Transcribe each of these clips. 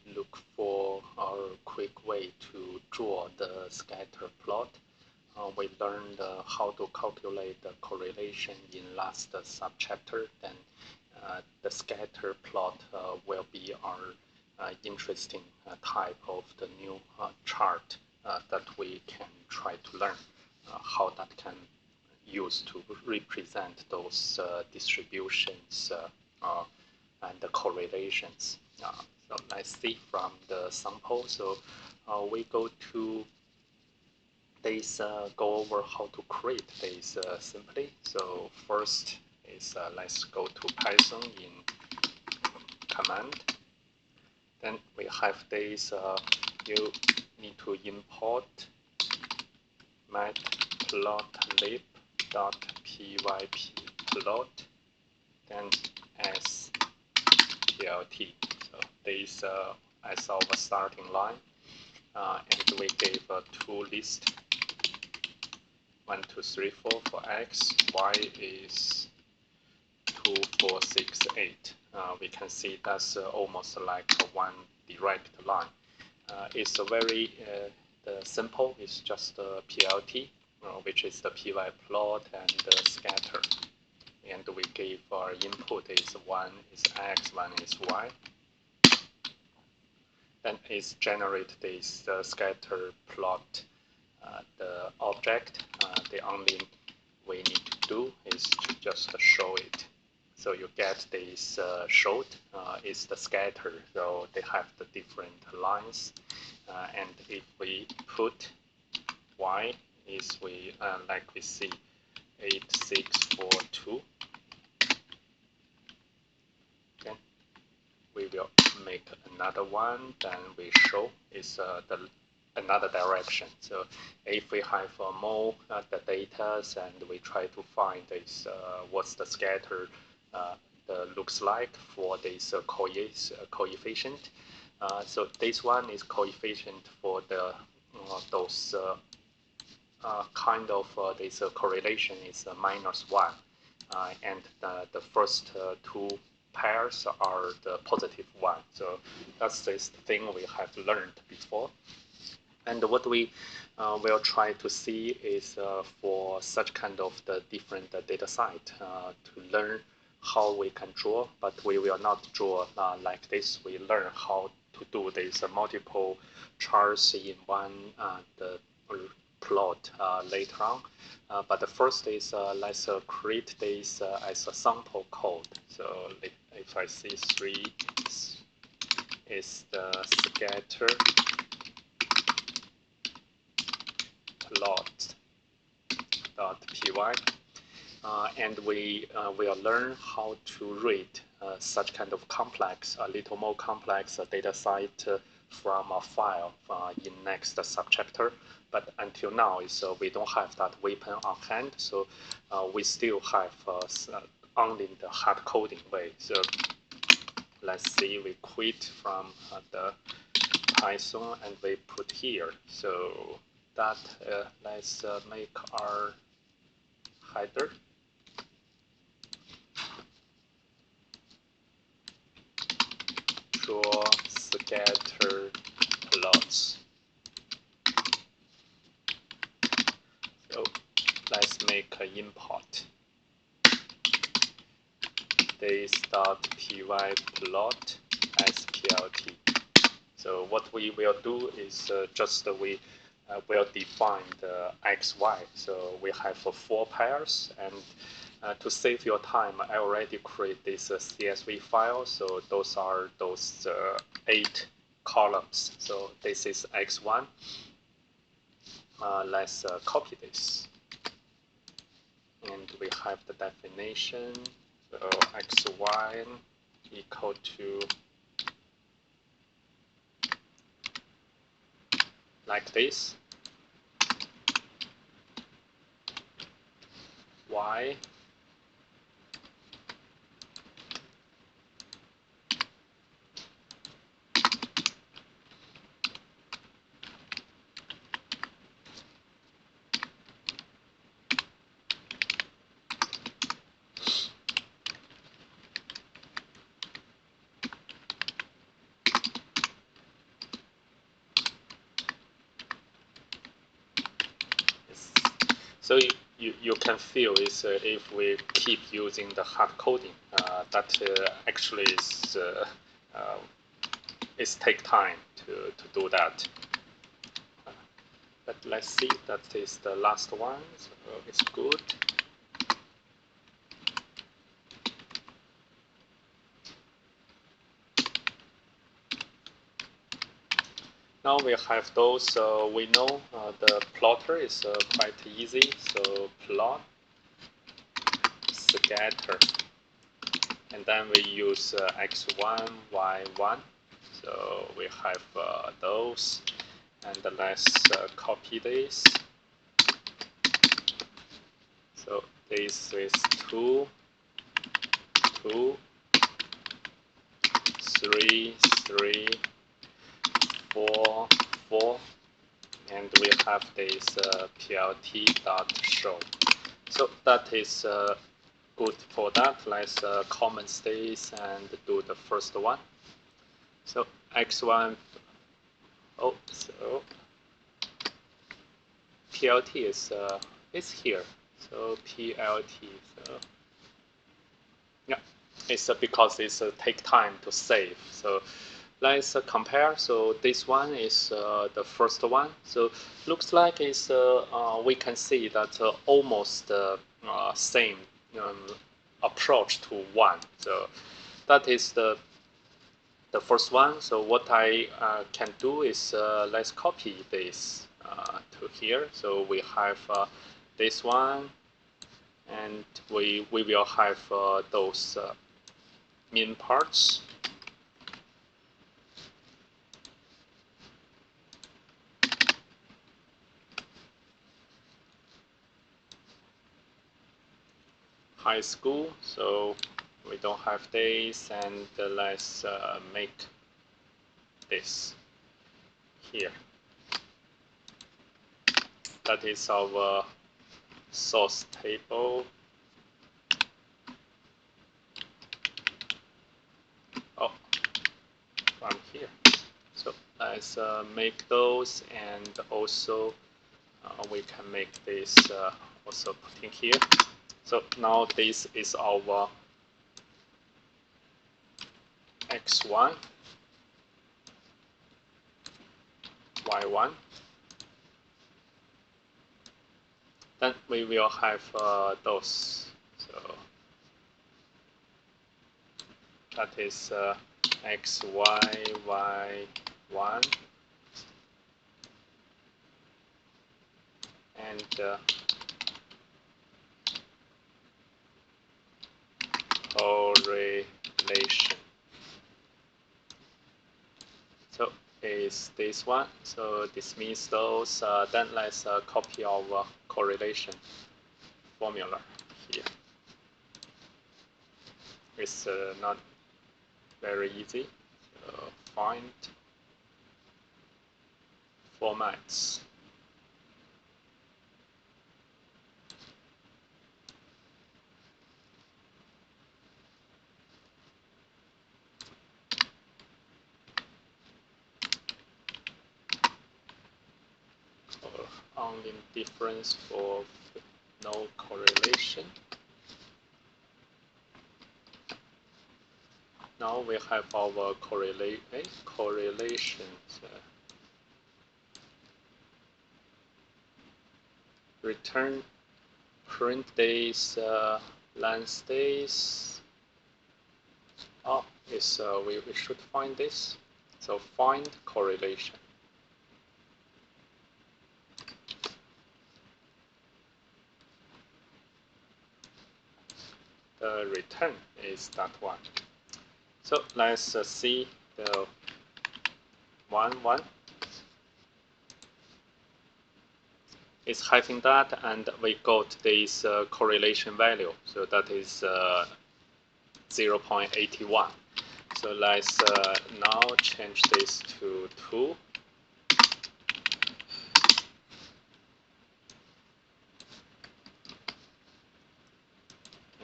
we look for a quick way to draw the scatter plot. We learned how to calculate the correlation in last subchapter. Then the scatter plot will be our interesting type of the new chart that we can try to learn how that can use to represent those distributions and the correlations. So let's see from the sample. So we go to this, go over how to create this simply. So first is let's go to Python in command. Then we have this, you need to import matplotlib.pyplot, then as plt. So this as our starting line, and we gave two lists, 1, 2, 3, 4 for x, y is 2, 4, 6, 8. We can see that's almost like one direct line. It's a very simple. It's just PLT, which is the py plot and the scatter. And we gave our input is 1 is x, 1 is y. Then it's generate this scatter plot, the object. The only we need to do is to just show it. So you get this showed is the scatter. So they have the different lines. And if we put y is we like we see 8, 6, 4, 2. Then we will make another one. Then we show is another direction. So if we have more the data and we try to find this what's the scatter looks like for this coefficient. So this one is coefficient for the those kind of this correlation is -1, and the first two pairs are the positive one. So that's this thing we have learned before. And what we will try to see is for such kind of the different data set to learn how we can draw, but we will not draw like this. We learn how to do this multiple charts in one the plot later on. But the first is let's create this as a sample code. So if I see 3 is the scatter plot.py, and we will learn how to read such kind of complex, a little more complex data set from a file in next subchapter. But until now, we don't have that weapon on hand, so we still have only the hard coding way. So let's see, we quit from the Python and we put here. So that let's make our header. Draw scatter plots. So let's make an import. This.py plot as plt. So what we will do is just we will define the xy. So we have 4 pairs, and to save your time, I already create this CSV file. So those are those 8 columns. So this is x1. Let's copy this, and we have the definition. So xy equal to like this. Y So you can feel is if we keep using the hard coding, that actually is take time to do that. But let's see, that is the last one, so it's good. Now we have those, we know the plotter is quite easy, so plot, scatter, and then we use x1, y1, so we have those, and let's copy this. So this is 2, 2, 3, 3, 4, 4, and we have this plt.show. So that is good for that. Let's comment this and do the first one. So x1, oh, so plt is here. So plt, so yeah, it's because it's take time to save. So let's compare. So this one is the first one. So looks like it's we can see that almost same approach to one. So that is the first one. So what I can do is let's copy this to here. So we have this one, and we will have those min parts. High school, so we don't have this, and let's make this here. That is our source table. Oh, from here. So let's make those, and also we can make this also putting here. So now this is our x1, y1. Then we will have those. So that is x, y, y1, and correlation. So is this one. So dismiss those. Then let's copy our correlation formula here. It's not very easy. So find formats. Only difference for no correlation. Now we have our correlations. Return print days, length days. Oh, it's, we should find this. So find correlation. The return is that one. So let's see the 1, 1. It's having that, and we got this correlation value. So that is 0.81. So let's now change this to 2.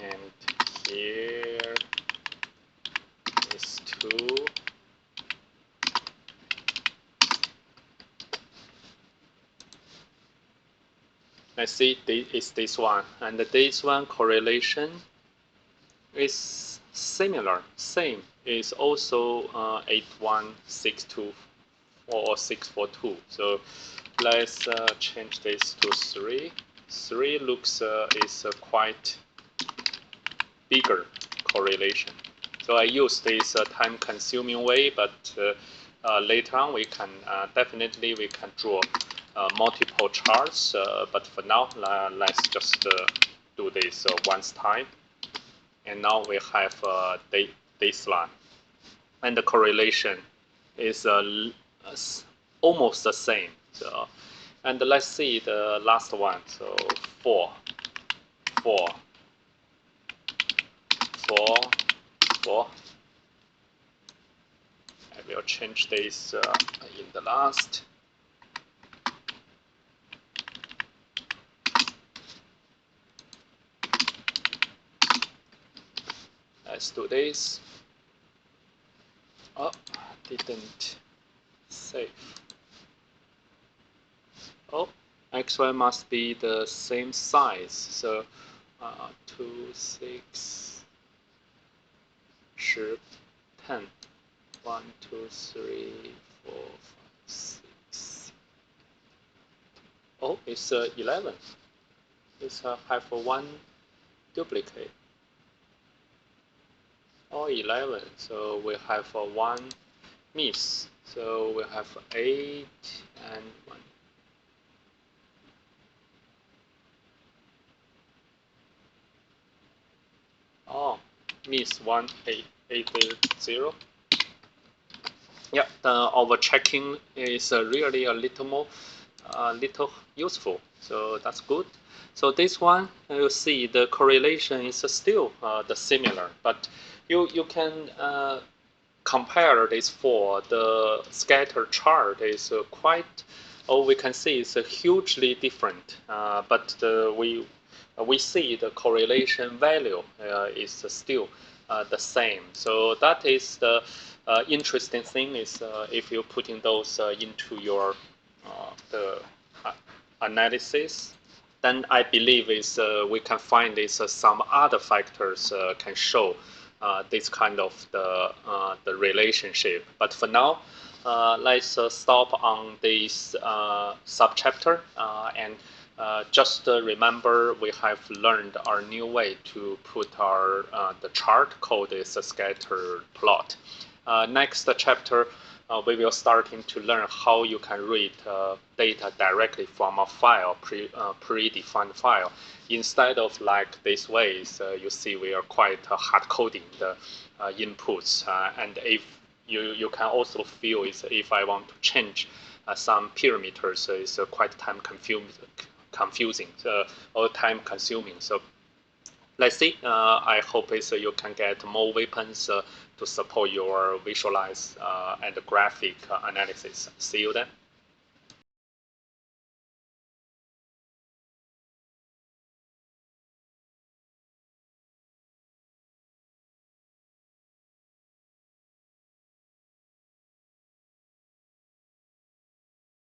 And here is 2. let's see, it's this one, and this one correlation is similar, same. Is also 8162 or 642. So let's change this to 3. 3 looks is quite bigger correlation. So I use this time-consuming way, but later on we can definitely we can draw multiple charts. But for now, let's just do this once time. And now we have this line, and the correlation is almost the same. So, and let's see the last one. So 4, 4, 4, 4. I will change this in the last. Let's do this. Oh, didn't save. Oh, XY must be the same size. So 2, 6, 10, 10. 1, 2, 3, 4, 5, 6. Oh, it's 11. It's have one duplicate. Oh, 11. So we have one miss. So we have 8 and 1. Oh, miss 1, 8, 8, 0. Yeah, the overchecking is really a little more, little useful. So that's good. So this one, you see the correlation is still the similar, but you can compare this for the scatter chart is quite, oh, we can see it's hugely different. But we see the correlation value is still the same. So that is the interesting thing is if you putting those into your the analysis, then I believe is we can find is some other factors can show this kind of the relationship. But for now, let's stop on this subchapter and just remember we have learned our new way to put our the chart called is a scatter plot. Next chapter, we will starting to learn how you can read data directly from a file, predefined file. Instead of like this ways, you see we are quite hard coding the inputs, and if you can also feel is if I want to change some parameters, it's quite time confusing or time consuming. So let's see. I hope is you can get more weapons to support your visualize and graphic analysis. See you then.